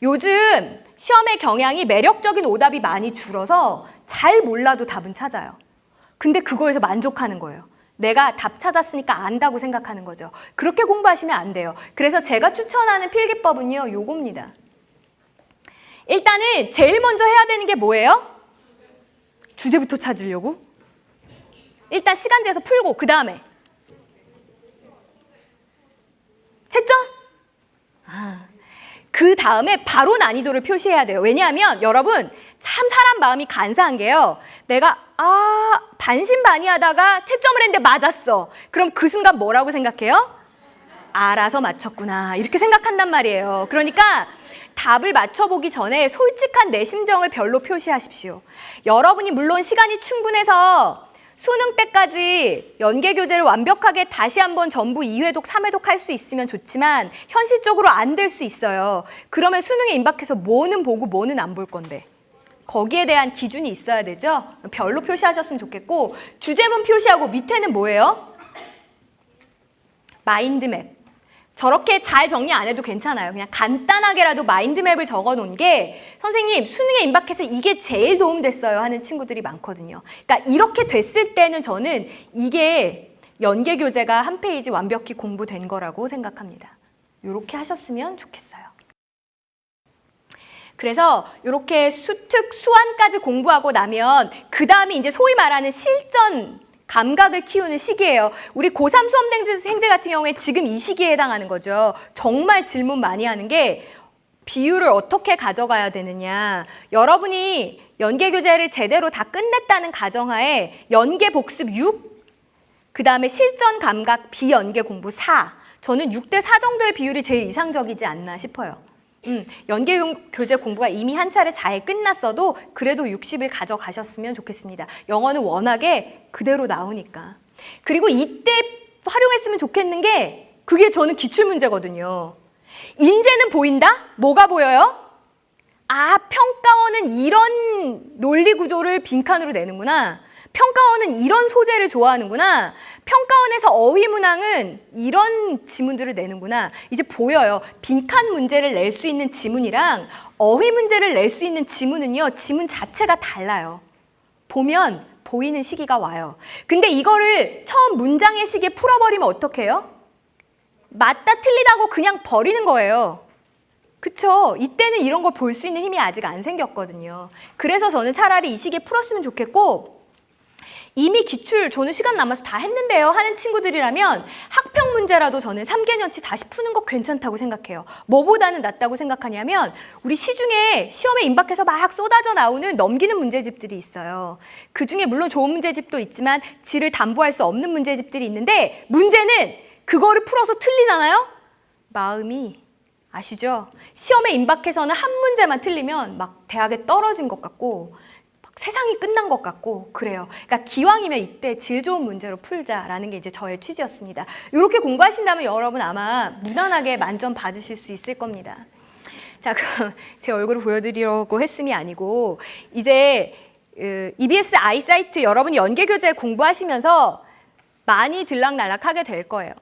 요즘 시험의 경향이 매력적인 오답이 많이 줄어서 잘 몰라도 답은 찾아요. 근데 그거에서 만족하는 거예요. 내가 답 찾았으니까 안다고 생각하는 거죠. 그렇게 공부하시면 안 돼요. 그래서 제가 추천하는 필기법은요, 요겁니다. 일단은 제일 먼저 해야 되는 게 뭐예요? 주제부터 찾으려고? 일단 시간제에서 풀고 그 다음에 채점? 그 다음에 바로 난이도를 표시해야 돼요. 왜냐하면 여러분 참 사람 마음이 간사한 게요. 내가 반신반의하다가 채점을 했는데 맞았어. 그럼 그 순간 뭐라고 생각해요? 알아서 맞췄구나. 이렇게 생각한단 말이에요. 그러니까 답을 맞춰보기 전에 솔직한 내 심정을 별로 표시하십시오. 여러분이 물론 시간이 충분해서 수능 때까지 연계 교재를 완벽하게 다시 한번 전부 2회독, 3회독 할 수 있으면 좋지만 현실적으로 안 될 수 있어요. 그러면 수능에 임박해서 뭐는 보고 뭐는 안 볼 건데. 거기에 대한 기준이 있어야 되죠. 별로 표시하셨으면 좋겠고 주제문 표시하고 밑에는 뭐예요? 마인드맵. 저렇게 잘 정리 안 해도 괜찮아요. 그냥 간단하게라도 마인드맵을 적어놓은 게 선생님 수능에 임박해서 이게 제일 도움됐어요 하는 친구들이 많거든요. 그러니까 이렇게 됐을 때는 저는 이게 연계 교재가 한 페이지 완벽히 공부된 거라고 생각합니다. 이렇게 하셨으면 좋겠어요. 그래서 이렇게 수특, 수완까지 공부하고 나면 그 다음에 이제 소위 말하는 실전 감각을 키우는 시기예요. 우리 고3 수험생들 같은 경우에 지금 이 시기에 해당하는 거죠. 정말 질문 많이 하는 게 비율을 어떻게 가져가야 되느냐. 여러분이 연계 교재를 제대로 다 끝냈다는 가정하에 연계 복습 6, 그 다음에 실전 감각 비연계 공부 4. 저는 6대4 정도의 비율이 제일 이상적이지 않나 싶어요. 연계 교재 공부가 이미 한 차례 잘 끝났어도 그래도 60을 가져가셨으면 좋겠습니다. 영어는 워낙에 그대로 나오니까. 그리고 이때 활용했으면 좋겠는 게 그게 저는 기출문제거든요. 인재는 보인다? 뭐가 보여요? 평가원은 이런 논리 구조를 빈칸으로 내는구나. 평가원은 이런 소재를 좋아하는구나. 평가원에서 어휘 문항은 이런 지문들을 내는구나. 이제 보여요. 빈칸 문제를 낼 수 있는 지문이랑 어휘 문제를 낼 수 있는 지문은요. 지문 자체가 달라요. 보면 보이는 시기가 와요. 근데 이거를 처음 문장의 시기에 풀어버리면 어떡해요? 맞다 틀리다고 그냥 버리는 거예요. 그쵸? 이때는 이런 걸 볼 수 있는 힘이 아직 안 생겼거든요. 그래서 저는 차라리 이 시기에 풀었으면 좋겠고, 이미 기출 저는 시간 남아서 다 했는데요 하는 친구들이라면 학평 문제라도 저는 3개년치 다시 푸는 거 괜찮다고 생각해요. 뭐보다는 낫다고 생각하냐면 우리 시중에 시험에 임박해서 막 쏟아져 나오는 넘기는 문제집들이 있어요. 그중에 물론 좋은 문제집도 있지만 질을 담보할 수 없는 문제집들이 있는데, 문제는 그거를 풀어서 틀리잖아요? 마음이, 아시죠? 시험에 임박해서는 한 문제만 틀리면 막 대학에 떨어진 것 같고 세상이 끝난 것 같고 그래요. 그러니까 기왕이면 이때 질 좋은 문제로 풀자라는 게 이제 저의 취지였습니다. 이렇게 공부하신다면 여러분 아마 무난하게 만점 받으실 수 있을 겁니다. 자, 그럼 제 얼굴을 보여드리려고 했음이 아니고, 이제 EBS 아이사이트 여러분이 연계교재 공부하시면서 많이 들락날락하게 될 거예요.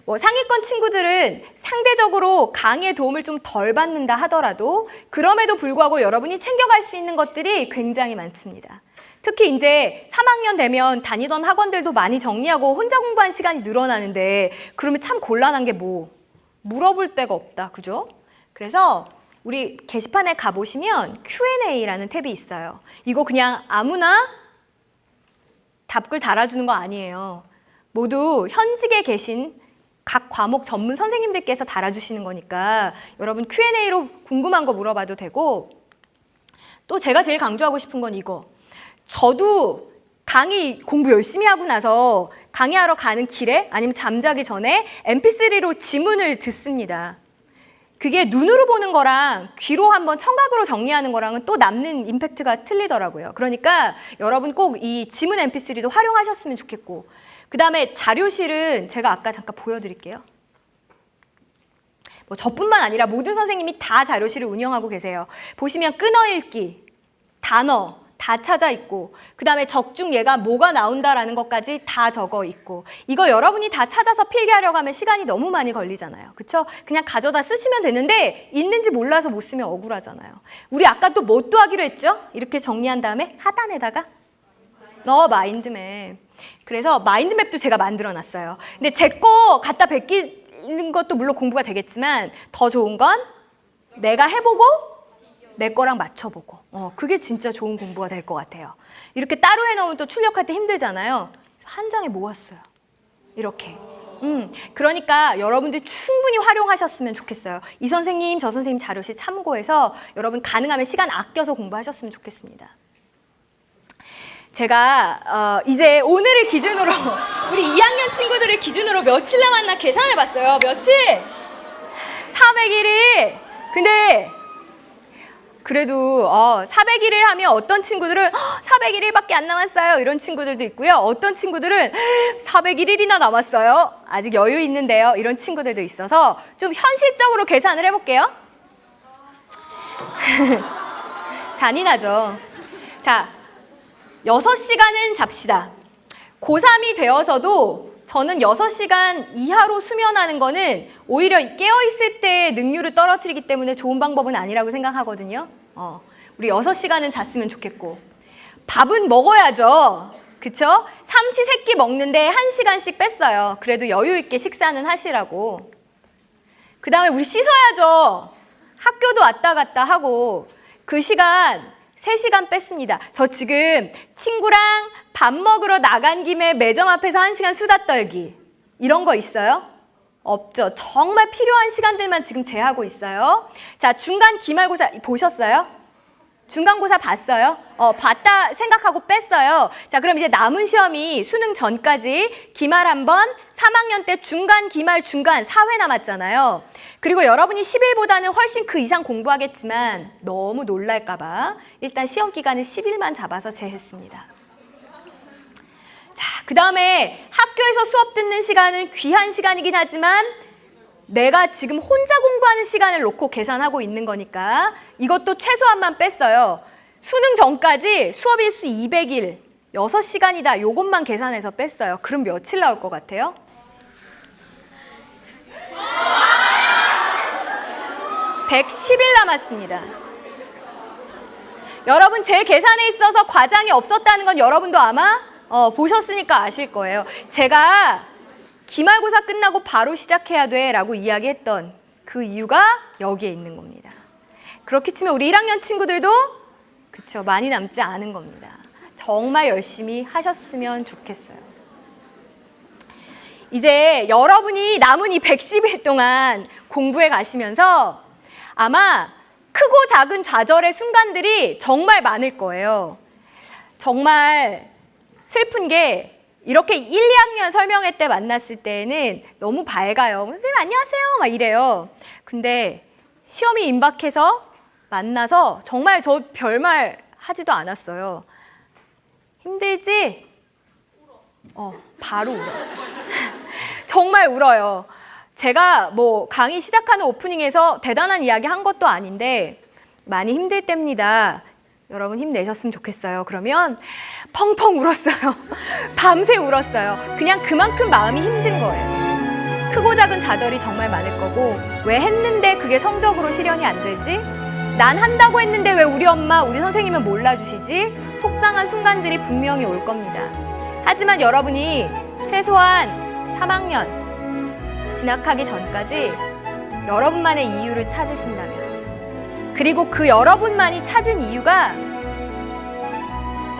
뭐 상위권 친구들은 상대적으로 강의의 도움을 좀 덜 받는다 하더라도 그럼에도 불구하고 여러분이 챙겨갈 수 있는 것들이 굉장히 많습니다. 특히 이제 3학년 되면 다니던 학원들도 많이 정리하고 혼자 공부한 시간이 늘어나는데, 그러면 참 곤란한 게 뭐? 물어볼 데가 없다, 그죠? 그래서 우리 게시판에 가보시면 Q&A라는 탭이 있어요. 이거 그냥 아무나 답글 달아주는 거 아니에요. 모두 현직에 계신 각 과목 전문 선생님들께서 달아주시는 거니까 여러분 Q&A로 궁금한 거 물어봐도 되고, 또 제가 제일 강조하고 싶은 건 이거. 저도 강의 공부 열심히 하고 나서 강의하러 가는 길에 아니면 잠자기 전에 mp3로 지문을 듣습니다. 그게 눈으로 보는 거랑 귀로 한번 청각으로 정리하는 거랑은 또 남는 임팩트가 틀리더라고요. 그러니까 여러분 꼭 이 지문 mp3도 활용하셨으면 좋겠고, 그 다음에 자료실은 제가 아까 잠깐 보여드릴게요. 뭐 저뿐만 아니라 모든 선생님이 다 자료실을 운영하고 계세요. 보시면 끊어읽기, 단어 다 찾아 있고, 그 다음에 적중 예가 뭐가 나온다라는 것까지 다 적어 있고, 이거 여러분이 다 찾아서 필기하려고 하면 시간이 너무 많이 걸리잖아요. 그쵸? 그냥 가져다 쓰시면 되는데 있는지 몰라서 못 쓰면 억울하잖아요. 우리 아까 또 뭐 또 하기로 했죠? 이렇게 정리한 다음에 하단에다가 마인드맵. 그래서 마인드맵도 제가 만들어 놨어요. 근데 제 거 갖다 베끼는 것도 물론 공부가 되겠지만 더 좋은 건 내가 해보고 내 거랑 맞춰보고, 그게 진짜 좋은 공부가 될 것 같아요. 이렇게 따로 해놓으면 또 출력할 때 힘들잖아요. 한 장에 모았어요. 이렇게. 그러니까 여러분들 충분히 활용하셨으면 좋겠어요. 이 선생님, 저 선생님 자료실 참고해서 여러분 가능하면 시간 아껴서 공부하셨으면 좋겠습니다. 제가 이제 오늘을 기준으로 우리 2학년 친구들을 기준으로 며칠 남았나 계산해봤어요. 며칠? 401일. 근데 그래도 401일 하면 어떤 친구들은 401일밖에 안 남았어요 이런 친구들도 있고요. 어떤 친구들은 401일이나 남았어요, 아직 여유 있는데요, 이런 친구들도 있어서 좀 현실적으로 계산을 해볼게요. 잔인하죠. 자, 6시간은 잡시다. 고3이 되어서도 저는 6시간 이하로 수면하는 거는 오히려 깨어있을 때의 능률을 떨어뜨리기 때문에 좋은 방법은 아니라고 생각하거든요. 우리 6시간은 잤으면 좋겠고, 밥은 먹어야죠. 그쵸? 삼시세끼 먹는데 1시간씩 뺐어요. 그래도 여유 있게 식사는 하시라고. 그 다음에 우리 씻어야죠. 학교도 왔다 갔다 하고 그 시간 3시간 뺐습니다. 저 지금 친구랑 밥 먹으러 나간 김에 매점 앞에서 1시간 수다 떨기, 이런 거 있어요? 없죠. 정말 필요한 시간들만 지금 제하고 있어요. 자, 중간 기말고사 보셨어요? 중간고사 봤어요? 봤다 생각하고 뺐어요. 자, 그럼 이제 남은 시험이 수능 전까지 기말 한 번, 3학년 때 중간, 기말, 중간 4회 남았잖아요. 그리고 여러분이 10일보다는 훨씬 그 이상 공부하겠지만 너무 놀랄까 봐 일단 시험 기간은 10일만 잡아서 제했습니다. 자, 그 다음에 학교에서 수업 듣는 시간은 귀한 시간이긴 하지만 내가 지금 혼자 공부하는 시간을 놓고 계산하고 있는 거니까 이것도 최소한만 뺐어요. 수능 전까지 수업 일수 200일, 6시간이다. 요것만 계산해서 뺐어요. 그럼 며칠 나올 것 같아요? 110일 남았습니다. 여러분 제 계산에 있어서 과장이 없었다는 건 여러분도 아마 보셨으니까 아실 거예요. 제가 기말고사 끝나고 바로 시작해야 돼 라고 이야기했던 그 이유가 여기에 있는 겁니다. 그렇게 치면 우리 1학년 친구들도 그쵸, 많이 남지 않은 겁니다. 정말 열심히 하셨으면 좋겠어요. 이제 여러분이 남은 이 110일 동안 공부해 가시면서 아마 크고 작은 좌절의 순간들이 정말 많을 거예요. 정말 슬픈 게 이렇게 1, 2학년 설명회 때 만났을 때는 너무 밝아요. 선생님 안녕하세요 막 이래요. 근데 시험이 임박해서 만나서 정말 저 별말 하지도 않았어요. 힘들지? 바로 울어요. 정말 울어요. 제가 뭐 강의 시작하는 오프닝에서 대단한 이야기 한 것도 아닌데 많이 힘들 때입니다. 여러분 힘내셨으면 좋겠어요. 그러면 펑펑 울었어요. 밤새 울었어요. 그냥 그만큼 마음이 힘든 거예요. 크고 작은 좌절이 정말 많을 거고 왜 했는데 그게 성적으로 실현이 안 되지? 난 한다고 했는데 왜 우리 엄마, 우리 선생님은 몰라주시지? 속상한 순간들이 분명히 올 겁니다. 하지만 여러분이 최소한 3학년 진학하기 전까지 여러분만의 이유를 찾으신다면 그리고 그 여러분만이 찾은 이유가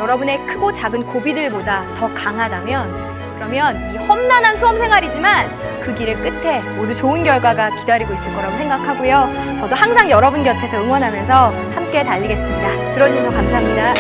여러분의 크고 작은 고비들보다 더 강하다면 그러면 이 험난한 수험 생활이지만 그 길의 끝에 모두 좋은 결과가 기다리고 있을 거라고 생각하고요. 저도 항상 여러분 곁에서 응원하면서 함께 달리겠습니다. 들어주셔서 감사합니다.